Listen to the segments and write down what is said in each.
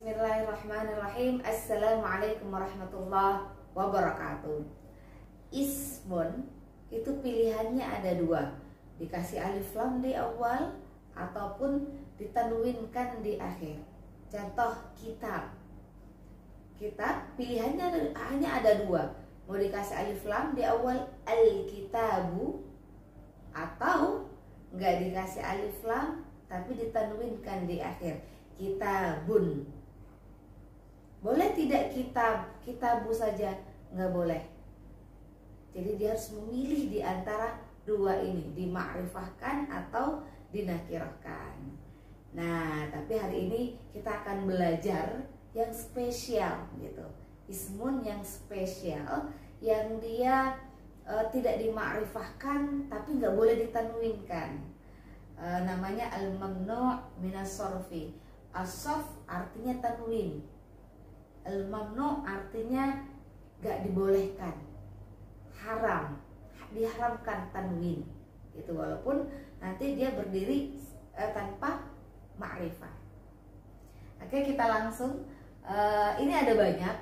Bismillahirrahmanirrahim. Assalamualaikum warahmatullahi wabarakatuh. Ismun itu pilihannya ada dua, dikasih alif lam di awal ataupun ditanwinkan di akhir. Contoh kitab. Kitab pilihannya hanya ada dua, mau dikasih alif lam di awal al-kitabu atau nggak dikasih alif lam tapi ditanwinkan di akhir, kitabun. Boleh tidak kitabu saja? Nggak boleh. Jadi dia harus memilih di antara dua ini, dimakrifahkan atau dinakirahkan. Nah, tapi hari ini kita akan belajar yang spesial gitu. Ismun yang spesial, yang dia tidak dimakrifahkan tapi nggak boleh ditanwinkan. Namanya al-mamnu' minas sorfi. As-sarf artinya tanwin. Al-mamnu' artinya gak dibolehkan, haram, diharamkan tanwin itu, walaupun nanti dia berdiri tanpa ma'rifah. Oke, kita langsung ini ada banyak,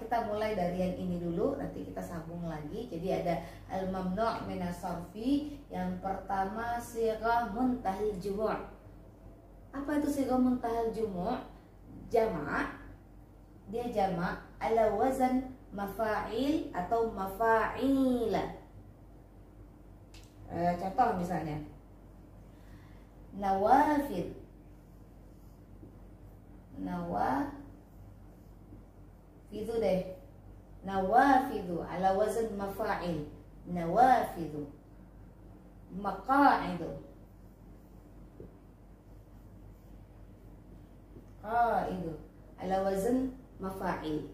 kita mulai dari yang ini dulu, nanti kita sambung lagi. Jadi ada al-mamnu' minas sarfi. Yang pertama sighah muntahil jumu'. Apa itu sighah muntahil jumu'? Jama'. Dia jamak ala wazan mafa'il atau mafa'ila. Contoh misalnya nawafid. Nawafidu deh. Nawafidu ala wazan mafa'il. Nawafidu. Maqa'idu. Qa'idu ala wazan mafa'il.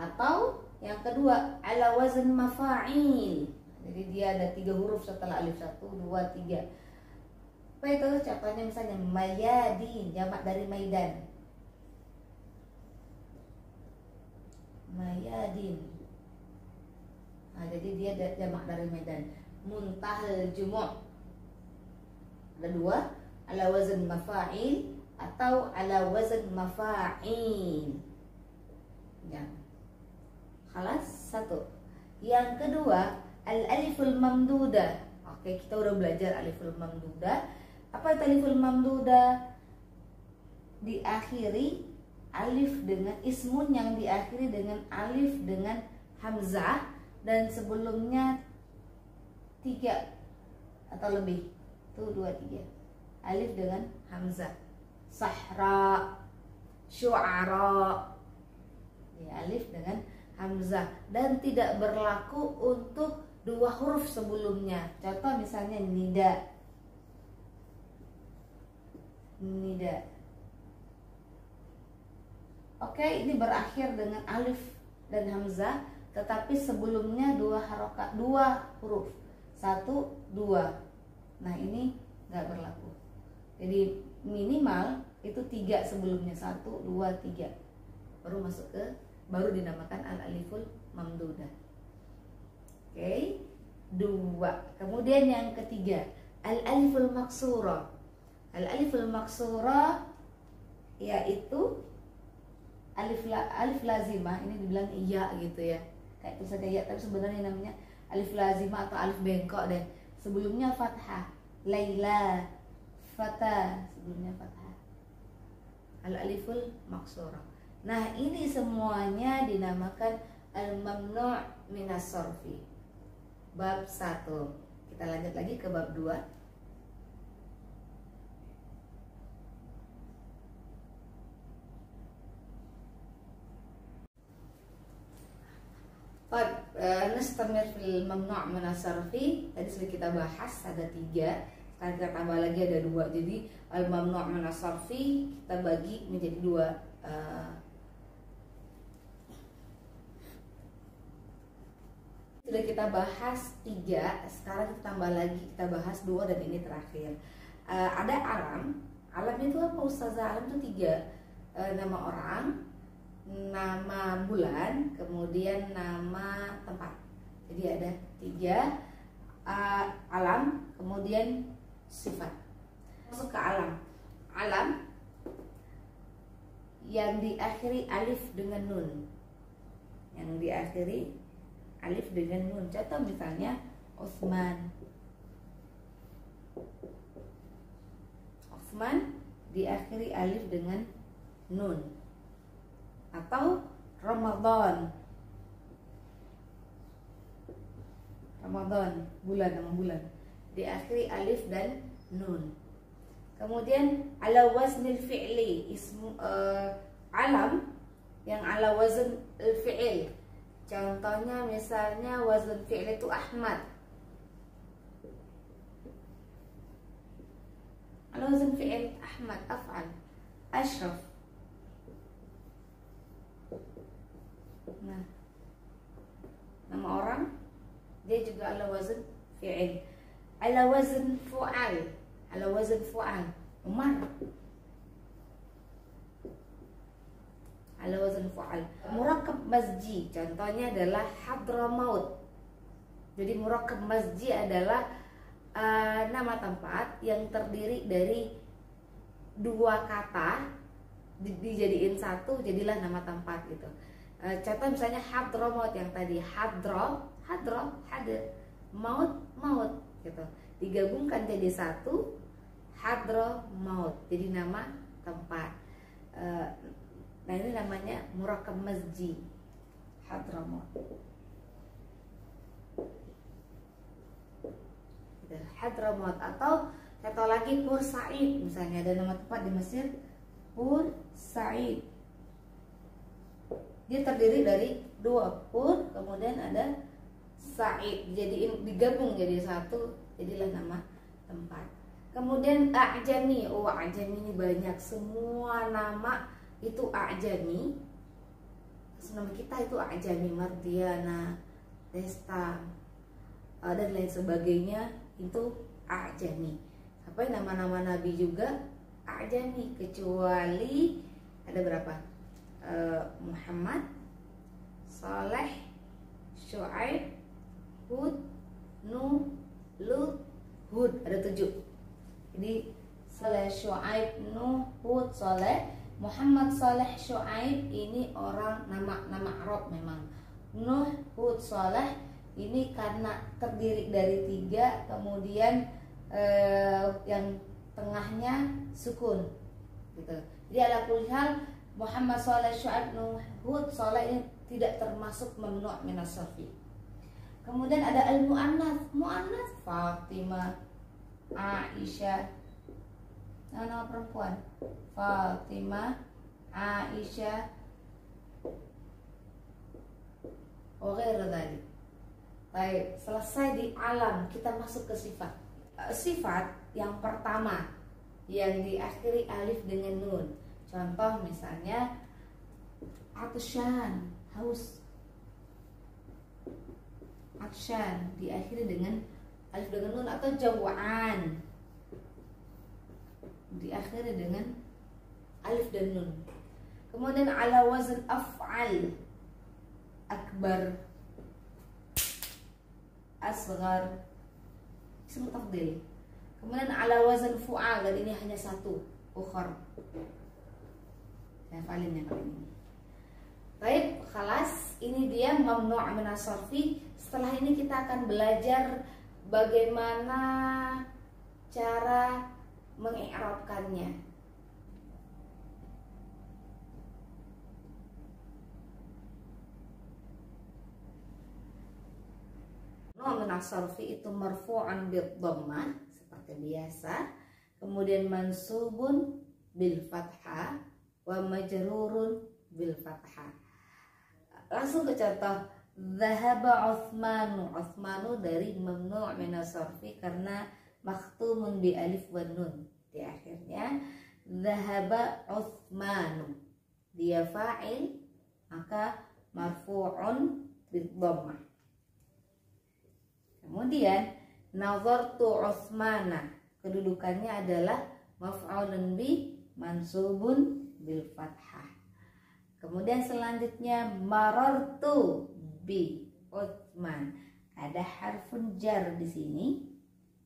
Atau yang kedua ala wazan mafa'il. Jadi dia ada 3 huruf setelah alif, 1, 2, 3. Apa itu? Contohnya misalnya mayadin, jamak dari maidan. Mayadin. Nah, jadi dia jamak dari maidan. Muntahil jumu'. Ada 2, ala wazan mafa'il atau ala wazan mafa'il. Ya. Khalas, 1. Yang kedua, al-aliful mamdudah. Oke, kita udah belajar aliful mamdudah. Apa itu aliful mamdudah? Diakhiri alif dengan ismun yang diakhiri dengan alif dengan hamzah dan sebelumnya 3 atau lebih. Tuh 2, 3. Alif dengan hamzah. Sahra, syu'ara, ya, alif dengan hamzah, dan tidak berlaku untuk 2 huruf sebelumnya. Contoh misalnya nida. Nida. Oke, ini berakhir dengan alif dan hamzah, tetapi sebelumnya 2 harokat, 2 huruf. 1, 2. Nah, ini nggak berlaku. Jadi minimal itu 3 sebelumnya, 1, 2, 3. Baru dinamakan al-aliful mamdudah. Oke, 2. Kemudian yang ketiga, al-aliful maksurah. Al-aliful maksurah yaitu alif lazimah. Ini dibilang iya gitu ya, kayak itu saja ya, tapi sebenarnya namanya alif lazimah atau alif bengkok deh. Sebelumnya fathah, Laila, Fata, sebelumnya fathah. Al-aliful maksurah. Nah, ini semuanya dinamakan al-mamnu' minas sarfi. Bab 1. Kita lanjut lagi ke bab 2. Nastamir fil mamnu' minas sarfi. Tadi sudah kita bahas ada 3. Sekarang kita tambah lagi ada 2. Jadi al-mamnu' minas sarfi kita bagi menjadi 2. Sudah kita bahas 3, sekarang kita tambah lagi, kita bahas 2 dan ini terakhir. Ada alam. Alam itu apa Ustazah? Alam itu 3. Nama orang, nama bulan, kemudian nama tempat. Jadi ada 3 alam, kemudian sifat. Masuk ke alam. Alam yang diakhiri alif dengan nun. Yang diakhiri alif dengan nun. Contoh misalnya Utsman. Utsman diakhiri alif dengan nun. Atau Ramadan. Ramadan, bulan, nama bulan, diakhiri alif dan nun. Kemudian ala waznil fi'li, ismu alam yang ala wazn al-fi'il. Contohnya misalnya wazn fi'il itu Ahmad. Ala wazn fi'il Ahmad, af'al, Ashraf. Nah, nama orang dia juga ala wazn fi'il. Ala wazn fu'al, ala wazn fu'al, Umar. Ala wazn fu'al. Murakkab masji, contohnya adalah Hadramaut. Jadi murakkab masji adalah nama tempat yang terdiri dari dua kata dijadiin satu, jadilah nama tempat gitu. Contoh misalnya Hadramaut yang tadi, hadir, maut gitu, digabungkan jadi satu, Hadramaut, jadi nama tempat. Nah ini namanya murakkab masji, Hadramaut. Hadramaut. Atau contoh lagi Pur Said, misalnya ada nama tempat di Mesir, Pur Said. Dia terdiri dari dua, Pur, kemudian ada Said, jadi digabung jadi satu, jadilah nama tempat. Kemudian A'jami, A'jami ini banyak, semua nama itu A'jami. Nama kita itu A'jami, Mardiana, Desta, dan lain sebagainya itu A'jami. Sampai nama-nama nabi juga A'jami, kecuali ada berapa? Muhammad, Saleh, Syuaib, Hud, Nuh, Lut, Hud, ada 7. Jadi Saleh, Syuaib, Nuh, Hud, Saleh, Muhammad, Saleh, Syuaib ini orang nama Arab memang. Nuh, Hud, Saleh ini karena terdiri dari 3, kemudian yang tengahnya sukun gitu. Jadi ala kulli hal Muhammad, Saleh, Syuaib, Nuh, Hud, Saleh ini tidak termasuk mamnu' minas sarfi. Kemudian ada al-mu'annats, mu'annats Fatimah, Aisyah, nama perempuan Fatimah, Aisyah, tadi. Baik, selesai di alam, kita masuk ke sifat. Sifat yang pertama yang diakhiri alif dengan nun. Contoh misalnya atsyan, haus. Atsyan diakhiri dengan alif dengan nun, atau jawaan diakhiri dengan alif dan nun. Kemudian ala wazn af'al, akbar, asghar, ism tafdil. Kemudian ala wazn fu'al, dan ini hanya satu, ukhar. Saya hafalin yang kali ini. Baik, khalas, ini dia mamnu' minas sarfi. Setelah ini kita akan belajar bagaimana cara mengi'rabkannya. Mamnu' minas sarfi itu marfu'an bid dhammah seperti biasa, kemudian mansubun bil fathah wa majrurun bil fathah. Langsung ke contoh. Dhahaba Utsmanu, Utsmanu dari mamnu' minas sarfi karena makhtumun bi alif wa nun di akhirnya. Dhahaba Utsmanu, dia fa'il, maka marfu'un bid dhammah. Kemudian nazartu Utsmana, kedudukannya adalah maf'ulun bi mansubun bil fathah. Kemudian selanjutnya marartu bi Utsman, ada harfun jar di sini,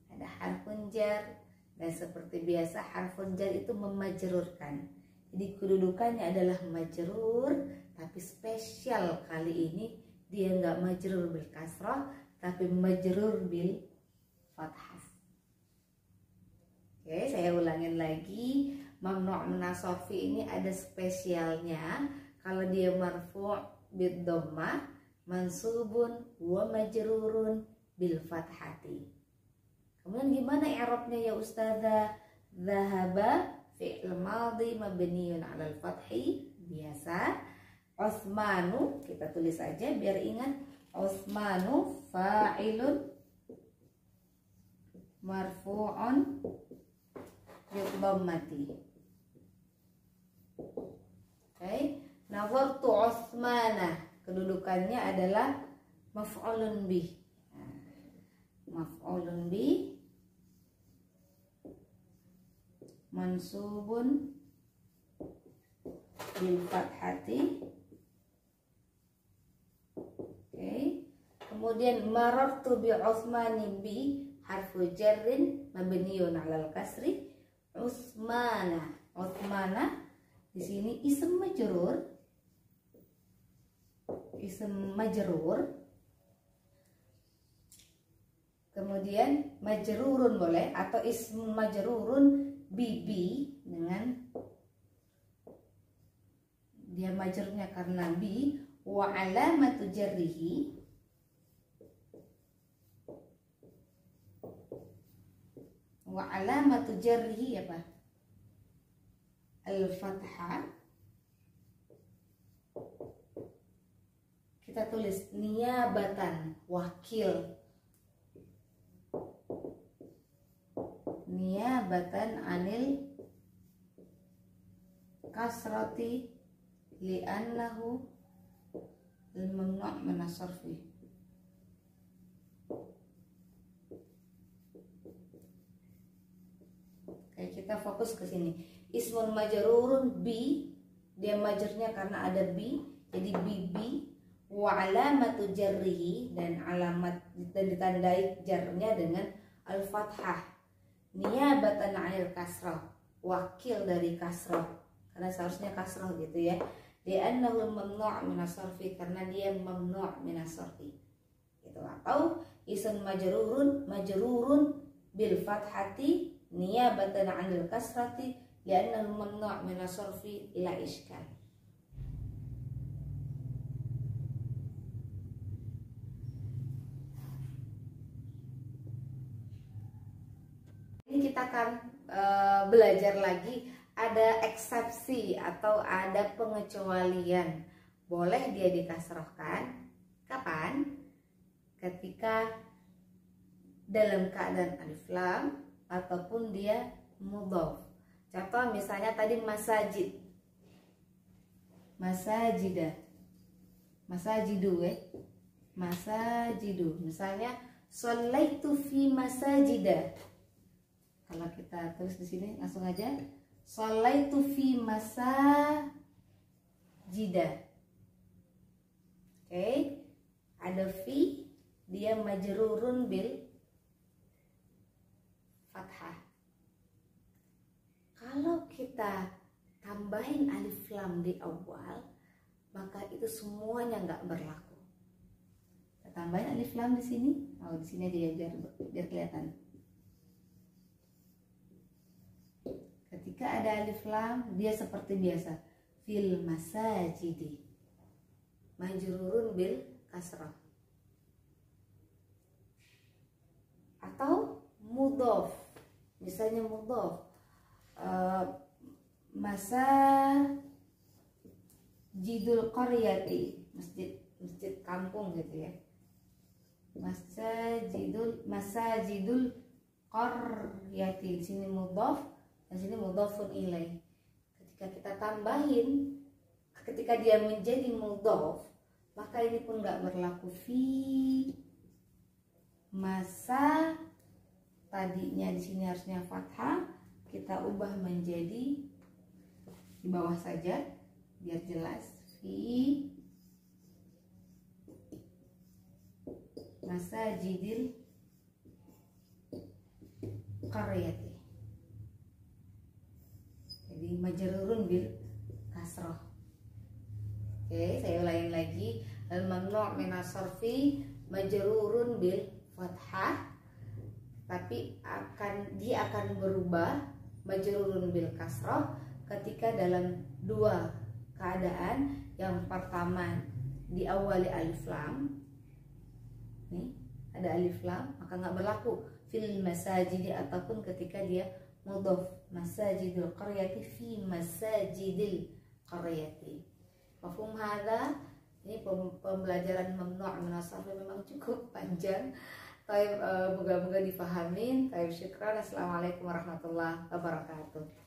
ada harfun jar, dan seperti biasa harfun jar itu memajrurkan. Jadi kedudukannya adalah majrur, tapi spesial kali ini dia nggak majrur bil kasrah, tapi majrur bil fathah. Oke, saya ulangin lagi. Mamnu' minas sarfi ini ada spesialnya. Kalau dia marfu' bid dhammah, mansubun wa majrurun bil fathati. Kemudian gimana i'rabnya ya ustazah? Dhahaba fi'l madhi mabniun 'alal fathi, biasa. Utsmanu kita tulis aja biar ingat. Utsmanu fa'ilun marfu'un bil dhammati. Oke, nazartu Utsmana, kedudukannya adalah maf'ulun bih. Maf'ulun bih mansubun bil fathati. Oke. Kemudian marartu bi Utsmani bi harfu jarrin mabniun 'alal kasri. Utsmana. Utsmana di sini ism majrur. Ism majrur. Kemudian majrurun boleh, atau ism majrurun bibi dengan dia majrurnya karena bi, wa alamatu jarrihi apa? Al-fathah. Kita tulis niyabatan, wakil. Niyabatan anil kasrati li'annahu al-mamnu' minas sarfi. Oke, kita fokus ke sini. Ismun majrurun bi, dia majrurnya karena ada bi, jadi bibi. Wa alamatu jarrihi, dan alamat dan ditandai jarnya dengan al-fathah. Niyabatan 'anil kasrah, wakil dari kasrah, karena seharusnya kasrah gitu ya. Li'annahu mamnu' minas sarfi, karena dia mamnu' minas sarfi. Gitu. Atau ism majrurun bil fathati niyabatan 'anil kasrati li'annahu mamnu' minas sarfi la iskal. Ini kita akan belajar lagi, ada eksepsi atau ada pengecualian. Boleh dia dikasrohkan kapan? Ketika dalam keadaan alif lam ataupun dia mudhof. Contoh misalnya tadi masajid, masajidah, masajidu masajidu. Misalnya shallaitu fi masajidah. Kalau kita tulis di sini langsung aja shallaitu fi masajidah. Oke, ada fi, dia majrurun bil fathah. Kalau kita tambahin alif lam di awal, maka itu semuanya nggak berlaku. Kita tambahin alif lam di sini. Oh, di sini aja biar kelihatan. Ketika ada alif lam, dia seperti biasa, fil masajidi, majrurun bil kasrah. Atau mudhof, misalnya mudhof, masajidul qaryati, masjid kampung gitu ya. Masajidul qaryati, di sini mudhof, di sini mudhofun ilaih. Ketika kita tambahin, ketika dia menjadi mudhof, maka ini pun nggak berlaku. Fi masa, tadinya di sini harusnya fathah, kita ubah menjadi di bawah saja biar jelas. Fi masajidil qaryati. Jadi majrurun bil kasroh. Oke, saya ulangin lagi. Al-mamnu' minas sarfi majrurun bil fathah, tapi dia akan berubah majrurun bil kasroh ketika dalam dua keadaan. Yang pertama diawali alif lam, nih ada alif lam, maka nggak berlaku fil masajid ataupun ketika dia mudhaf, masajidul qaryati fi masajidil qaryati. Mafhum hadza? Ini pembelajaran mamnu' minas sarf memang cukup panjang. Moga-moga dipahamin. Syukran. Assalamualaikum warahmatullahi wabarakatuh.